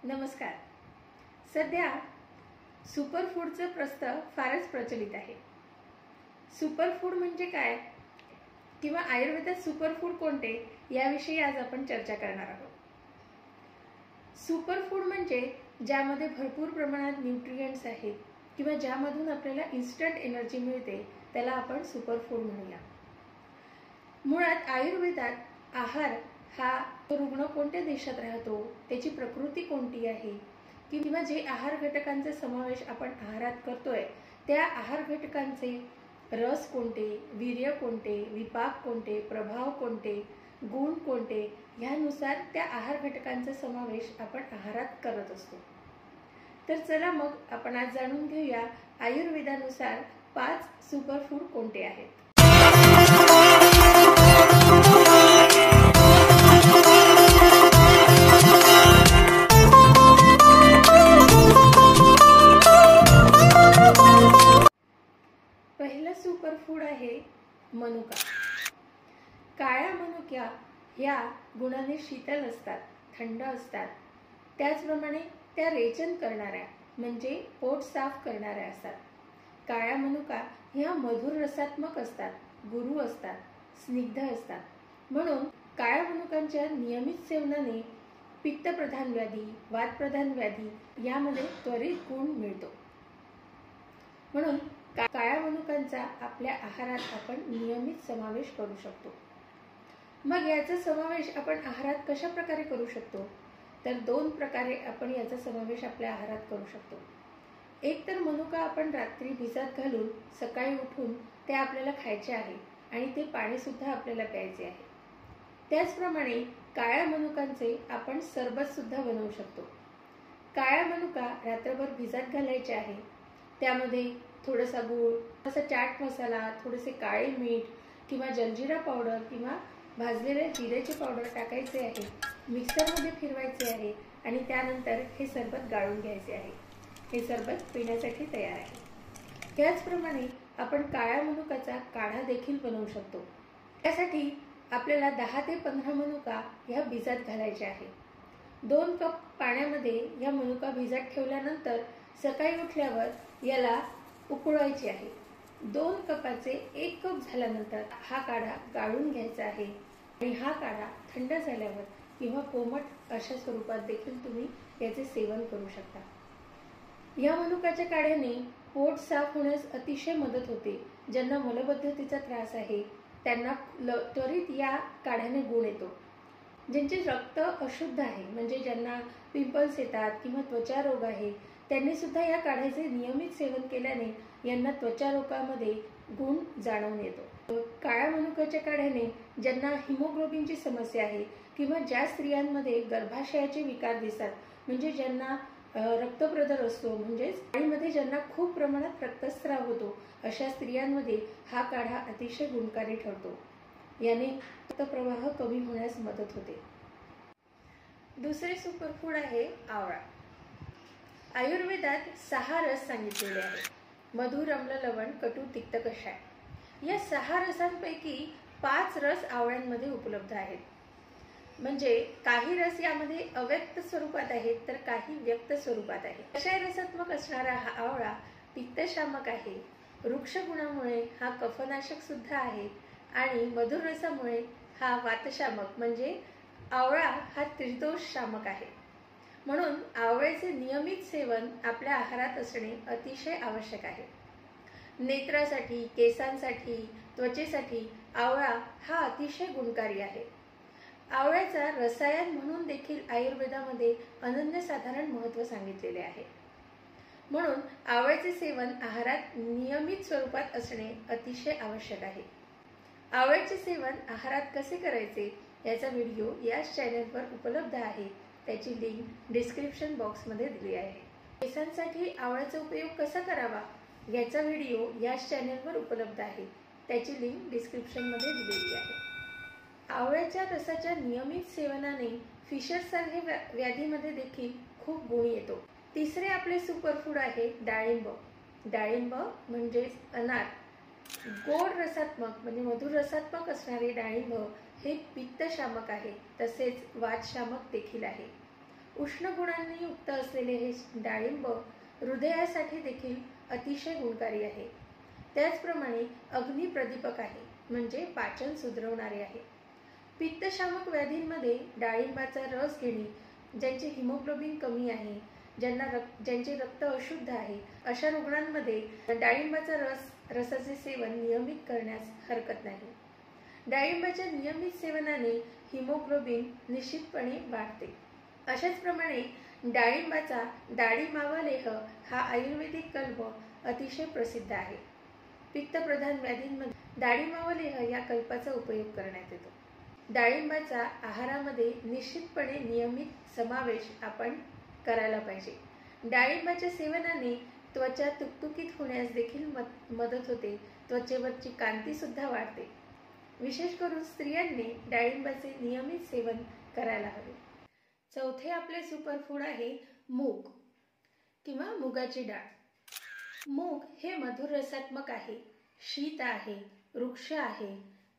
नमस्कार. सध्या सुपरफूडचं प्रस्ताव फारच प्रचलित आहे. सुपरफूड म्हणजे काय किंवा आयुर्वेदात सुपरफूड कोणते याविषयी आज आपण चर्चा करणार आहोत. सुपरफूड म्हणजे ज्यामध्ये भरपूर प्रमाणात न्यूट्रिएंट्स आहेत किंवा ज्यामधून आपल्याला इन्स्टंट एनर्जी मिळते त्याला आपण सुपरफूड म्हणूया. मुळात आयुर्वेदात आहार हा रुग्ण कोणत्या देशात राहतो, त्याची प्रकृती कोणती आहे किंवा जे आहार घटकांचा समावेश आपण आहारात करतोय त्या आहार घटकांचे रस कोणते, वीर्य कोणते, विपाक कोणते, प्रभाव कोणते, गुण कोणते ह्यानुसार त्या आहार घटकांचा समावेश आपण आहारात करत असतो. तर चला मग आपण आज जाणून घेऊया आयुर्वेदानुसार 5 सुपरफूड कोणते आहेत. पहिलं सुपरफूड आहे मनुका. काळ्या मनुक्या ह्या गुणाने शीतल असतात, थंड असतात. त्याचप्रमाणे त्या रेचन करणाऱ्या म्हणजे पोट साफ करणाऱ्या असतात. काळ्या मनुका ह्या मधुर रसात्मक असतात, गुरू असतात, स्निग्ध असतात. म्हणून काळ्या मनुकांच्या नियमित सेवनाने पित्तप्रधान व्याधी, वातप्रधान व्याधी यामध्ये त्वरित गुण मिळतो. म्हणून काळ्या मनुकांचा आपल्या आहारात आपण नियमित समावेश करू शकतो. मग याचा समावेश आपण आहारात कशा प्रकारे करू शकतो? तर 2 प्रकारे आपण याचा समावेश आपल्या आहारात करू शकतो. एक तर मनुका आपण रात्री भिजत घालून सकाळी उठून ते आपल्याला खायचे आहे आणि ते पाणी सुद्धा आपल्याला प्यायचे आहे. त्याचप्रमाणे काळ्या मनुकांचे आपण सरबत सुद्धा बनवू शकतो. काळ्या मनुका रात्रभर भिजत घालायचे आहे. त्यामध्ये थोडासा गूळ, थोडासा चाट मसाला, थोडेसे काळे मीठ किंवा जलजिरा पावडर किंवा भाजलेल्या जिऱ्याची पावडर टाकायचे आहे. मिक्सरमध्ये फिरवायचे आहे आणि त्यानंतर हे सरबत गाळून घ्यायचे आहे. हे सरबत पिण्यासाठी तयार आहे. त्याचप्रमाणे आपण काळ्या मनुकाचा काढा देखील बनवू शकतो. त्यासाठी आपल्याला 10 ते 15 मनुका ह्या भिजत घालायच्या आहे. 2 कप पाण्यामध्ये या मनुका भिजत ठेवल्यानंतर सकाळी उठल्यावर याला उकळवायचे आहे. 2 कपाचे 1 कप झाल्यानंतर हा काढा गाळून घ्यायचा आहे आणि हा काढा थंड झाल्यावर किंवा कोमट अशा स्वरूपात देखील तुम्ही याचे सेवन करू शकता. या मनुकाच्या काढ्याने पोट साफ होण्यास अतिशय मदत होते. ज्यांना मलबद्धतेचा त्रास आहे त्यांना त्वरित या काढ्याने गुण येतो. ज्यांचे रक्त अशुद्ध आहे म्हणजे ज्यांना पिंपल्स येतात किंवा त्वचा रोग आहे त्यांनी सुद्धा या काढ्याचे नियमित सेवन केल्याने यांना त्वचा रोगामध्ये गुण जाणवून येतो. काळ्या मनुकाच्या काढ्याने ज्यांना हिमोग्लोबिनची समस्या आहे किंवा ज्या स्त्रियांमध्ये गर्भाशयाचे विकार दिसतात म्हणजे ज्यांना रक्तप्रदर असतो म्हणजेच आईमध्ये ज्यांना खूप प्रमाणात रक्तस्राव होतो अशा स्त्रियांमध्ये हा काढा अतिशय गुणकारी ठरतो. याने रक्तप्रवाह कमी होण्यास मदत होते. दुसरे सुपरफूड आहे आवळा. आयुर्वेदात 6 रस सांगितलेले आहेत. मधुर, आम्ल, लवण, कटू, तिक्त, कषाय. या 6 रसांपैकी 5 रस आवळ्यांमध्ये उपलब्ध आहेत. म्हणजे काही रस यामध्ये अव्यक्त स्वरूपात आहेत तर काही व्यक्त स्वरूपात आहेत. कषाय रसात्मक असणारा हा आवळा पित्तशामक आहे. वृक्ष गुणामुळे हा कफनाशक सुद्धा आहे आणि मधुर रसामुळे हा वातशामक म्हणजे आवळा हा त्रिदोष शामक आहे. म्हणून आवळ्याचे नियमित सेवन आपल्या आहारात असणे अतिशय आवश्यक आहे. नेत्रासाठी, केसांसाठी, त्वचेसाठी आवळा हा अतिशय गुणकारी आहे. आवळ्याचा रसायन म्हणून देखील आयुर्वेदामध्ये अनन्यसाधारण महत्त्व सांगितलेले आहे. म्हणून आवळ्याचे सेवन आहारात नियमित स्वरूपात असणे अतिशय आवश्यक आहे. आवळ्याचे सेवन आहारात कसे करायचे याचा व्हिडिओ याच चॅनलवर उपलब्ध आहे. त्याची लिंक डिस्क्रिप्शन बॉक्समध्ये दिली आहे. केसांसाठी आवळ्याचा उपयोग कसा करावा याचा व्हिडिओ याच चॅनलवर उपलब्ध आहे. त्याची लिंक डिस्क्रिप्शनमध्ये दिलेली आहे. आवळ्याच्या रसाच्या नियमित सेवनाने फिशरसारख्या व्याधीमध्ये देखील खूप गुण येतो. तिसरे आपले सुपरफूड आहे डाळिंब. डाळिंब म्हणजे अनार. गोड रसात्मक म्हणजे मधुर रसात्मक असणारे डाळिंब हे पित्तशामक आहे तसेच वातशामक देखील आहे. उष्ण गुणांनी युक्त असलेले हे डाळिंब हृदयासाठी देखील अतिशय गुणकारी आहे. त्याचप्रमाणे अग्निप्रदीपक आहे, म्हणजे पाचन सुधरवणारे आहे. पित्तशामक व्याधींमध्ये डाळिंबाचा रस घेणे, ज्यांचे हिमोग्लोबिन कमी आहे, ज्यांचे रक्त अशुद्ध आहे, अशा रुग्णांमध्ये डाळिंबाचा रसाचे सेवन नियमित करण्यास हरकत नाही. डाळिंबाच्या नियमित सेवनाने हिमोग्लोबिन निश्चितपणे वाढते. अशाच प्रमाणे डाळिंबाचा डाळिंबावलेह हा आयुर्वेदिक कल्प अतिशय प्रसिद्ध आहे. पित्तप्रधान व्याधींमध्ये डाळिंबावलेह या कल्पाचा उपयोग करण्यात येतो. डाळिंबाचा आहारामध्ये निश्चितपणे नियमित समावेश आपण करायला पाहिजे. डाळिंबाच्या सेवनाने त्वचा तुकतुकीत होण्यास देखील मदत होते. त्वचेवरची कांती सुद्धा वाढते. विशेष करून स्त्रियांनी डाळिंबाचे नियमित सेवन करायला हवे. चौथे आपले सुपरफूड आहे मूग किंवा मुगाची डाळ. मूग हे मधुर रसात्मक आहे, शीत आहे, वृक्ष आहे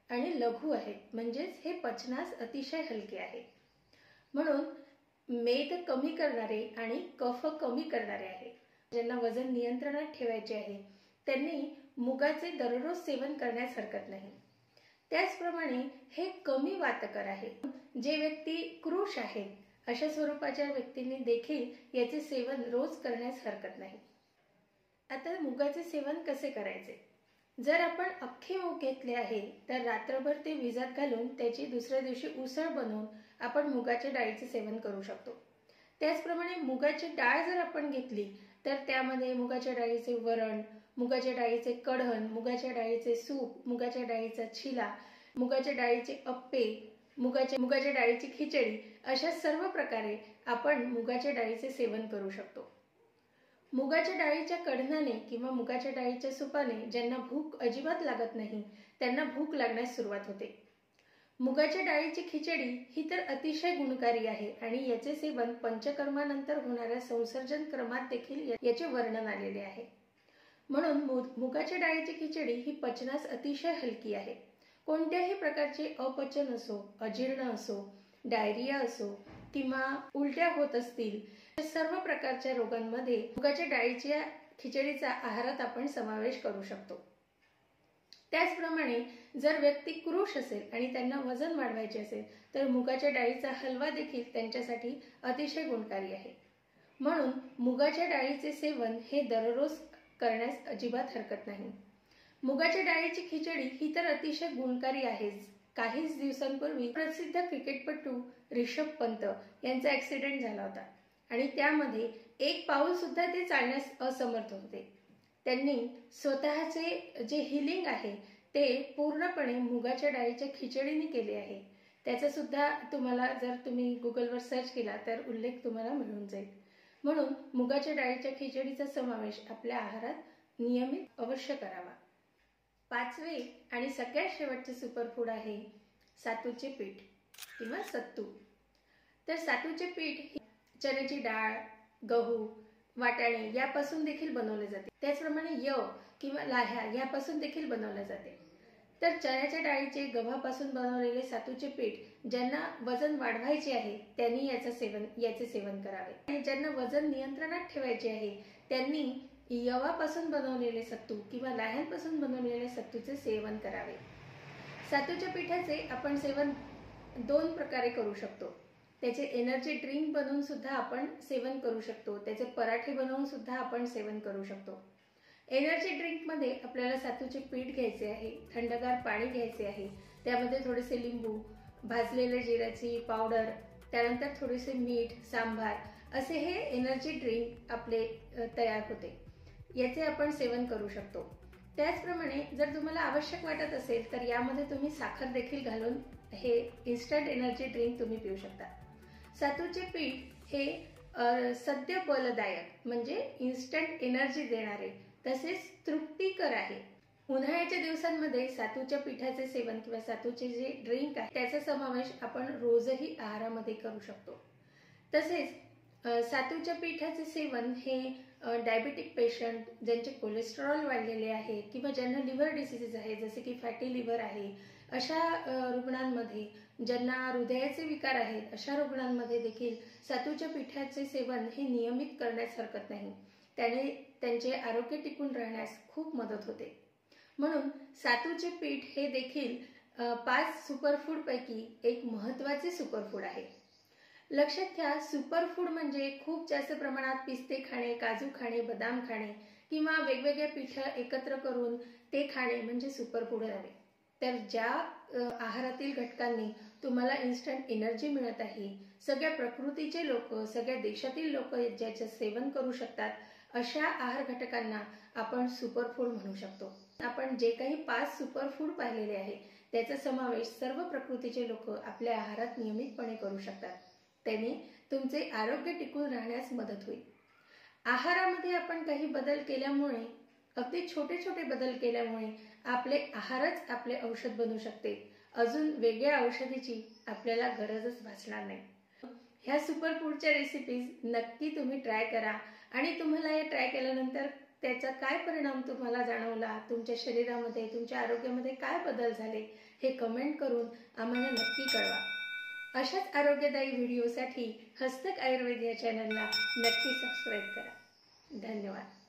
आणि लघु आहे, म्हणजेच हे पचनास अतिशय हलके आहे. म्हणून मेद कमी करणारे आणि कफ कमी करणारे आहे. ज्यांना वजन नियंत्रणात ठेवायचे आहे त्यांनी मुगाचे दररोज सेवन करण्यास हरकत नाही. त्याचप्रमाणे हे कमी वातकर आहे. जे व्यक्ती कृश आहेत अशा स्वरूपाच्या व्यक्तींनी देखील याचे सेवन रोज करण्यास हरकत नाही. आता मुगाचे सेवन कसे करायचे? जर आपण अख्खे मूग घेतले आहे तर रात्रभर ते भिजत घालून त्याची दुसऱ्या दिवशी उसळ बनवून आपण मुगाच्या डाळीचे सेवन करू शकतो. त्याचप्रमाणे मुगाची डाळ जर आपण घेतली तर त्यामध्ये मुगाच्या डाळीचे वरण, मुगाच्या डाळीचे कढण, मुगाच्या डाळीचे सूप, मुगाच्या डाळीचा छिला, मुगाच्या डाळीचे अप्पे, मुगाच्या डाळीची खिचडी अशा सर्व प्रकारे आपण मुगाच्या डाळीचे सेवन करू शकतो. मुगाच्या डाळीच्या कढणाने किंवा मुगाच्या डाळीच्या सुपाने ज्यांना भूक अजिबात लागत नाही त्यांना भूक लागण्यास सुरुवात होते. मुगाच्या डाळीची खिचडी ही तर अतिशय गुणकारी आहे आणि याचे सेवन पंचकर्मानंतर होणाऱ्या संसर्जन क्रमात देखील याचे वर्णन आलेले आहे. म्हणून मुगाच्या डाळीची खिचडी ही पचनास अतिशय हलकी आहे. कोणत्याही प्रकारचे अपचन असो, अजीर्ण असो, डायरिया असो किंवा उलट्या होत असतील, सर्व प्रकारच्या रोगांमध्ये मुगाच्या डाळीच्या खिचडीचा आहारात आपण समावेश करू शकतो. त्याचप्रमाणे जर व्यक्ती कृश असेल आणि त्यांना वजन वाढवायचे असेल तर मुगाच्या डाळीचा हलवा देखील त्यांच्यासाठी अतिशय गुणकारी आहे. म्हणून मुगाच्या डाळीचे सेवन हे दररोज करण्यास अजिबात हरकत नाही. मुगाच्या डाळीची खिचडी ही तर अतिशय गुणकारी आहेच. काहीच दिवसांपूर्वी प्रसिद्ध क्रिकेटपटू रिषभ पंत यांचा ऍक्सिडेंट झाला होता आणि त्यामध्ये एक पाऊल सुद्धा ते चालण्यास असमर्थ होते. त्यांनी स्वतःचे जे हिलिंग आहे ते पूर्णपणे मुगाच्या डाळीच्या खिचडीने केले आहे. त्याचा सुद्धा तुम्हाला जर तुम्ही गुगलवर सर्च केला तर उल्लेख तुम्हाला मिळून जाईल. म्हणून मुगाच्या डाळीच्या खिचडीचा समावेश आपल्या आहारात नियमित अवश्य करावा. पाचवे आणि सगळ्यात शेवटचे सुपरफूड आहे सातूचे पीठ किंवा सत्तू. तर सातूचे पीठ चण्याची डाळ, गहू, वाटाणे यापासून देखील बनवले जाते. त्याचप्रमाणे यव किंवा लाह्या यापासून देखील बनवले जाते. तर चण्याच्या डाळीचे, गव्हापासून बनवलेले सातूचे पीठ ज्यांना वजन वाढवायचे आहे त्यांनी याचे सेवन करावे आणि ज्यांना वजन नियंत्रणात ठेवायचे आहे त्यांनी यवापासून बनवलेले सत्तू किंवा लाह्यांपासून बनवलेले सत्तूचे सेवन करावे. सातूच्या पिठाचे आपण सेवन दोन प्रकारे करू शकतो. त्याचे एनर्जी ड्रिंक बनवून सुद्धा आपण सेवन करू शकतो. त्याचे पराठे बनवून सुद्धा आपण सेवन करू शकतो. एनर्जी ड्रिंकमध्ये आपल्याला सातूचे पीठ घ्यायचे आहे, थंडगार पाणी घ्यायचे आहे, त्यामध्ये थोडेसे लिंबू, भाजलेल्या जिऱ्याची पावडर, त्यानंतर थोडेसे मीठ, सांबार असे हे एनर्जी ड्रिंक आपले तयार होते. याचे आपण सेवन करू शकतो. त्याचप्रमाणे जर तुम्हाला आवश्यक वाटत असेल तर यामध्ये तुम्ही साखर देखील घालून हे इन्स्टंट एनर्जी ड्रिंक तुम्ही पिऊ शकता. सातूचे पीठ हे सद्य बलदायक म्हणजे इन्स्टंट एनर्जी देणारे तसेच तृप्तिकर आहे. उन्हाळ्याच्या दिवसांमध्ये सातूच्या पिठाचे सेवन किंवा सातूचे जे ड्रिंक आहे त्याचा समावेश आपण रोजही आहारामध्ये करू शकतो. तसेच सातूच्या पिठाचे सेवन हे डायबिटिक पेशंट, ज्यांचे कोलेस्टेरॉल वाढलेले आहे किंवा ज्यांना लिव्हर डिसीजेस आहे जसे की फॅटी लिव्हर आहे, अशा रुग्णांमध्ये, ज्यांना हृदयाचे विकार आहेत, अशा रुग्णांमध्ये देखील सातूच्या पिठाचे सेवन हे नियमित करण्यास हरकत नाही. त्याने त्यांचे आरोग्य टिकून राहण्यास खूप मदत होते. म्हणून सातूचे पीठ हे देखील 5 सुपरफूड पैकी एक महत्त्वाचे सुपरफूड आहे. लक्षात घ्या, सुपरफूड म्हणजे खूप जास्त प्रमाणात पिस्ते खाणे, काजू खाणे, बदाम खाणे किंवा वेगवेगळे पीठ एकत्र करून ते खाणे म्हणजे सुपरफूड नव्हे. तर ज्या आहारातील घटकांनी तुम्हाला इन्स्टंट एनर्जी मिळत आहे, सगळ्या प्रकृतीचे लोक, सगळ्या देशातील लोक ज्याचे सेवन करू शकतात, अशा आहार घटकांना आपण सुपरफूड म्हणू शकतो. आपण जे काही 5 सुपरफूड पाहिलेले आहे त्याचा समावेश सर्व प्रकृतीचे लोक आपल्या आहारात नियमितपणे करू शकतात. त्याने तुमचे आरोग्य टिकून राहण्यास मदत होईल. आहारामध्ये आपण काही बदल केल्यामुळे, अगदी छोटे छोटे बदल केल्यामुळे आपले आहारच आपले औषध बनू शकते. अजून वेगळ्या औषधीची आपल्याला गरजच भासणार नाही. ह्या सुपरफूडच्या रेसिपीज नक्की तुम्ही ट्राय करा आणि तुम्हाला हे ट्राय केल्यानंतर त्याचा काय परिणाम तुम्हाला जाणवला, तुमच्या शरीरामध्ये, तुमच्या आरोग्यामध्ये काय बदल झाले, हे कमेंट करून आम्हाला नक्की कळवा. अशाच आरोग्यदायी व्हिडिओसाठी हस्तक आयुर्वेद या चॅनलला नक्की सबस्क्राईब करा. धन्यवाद.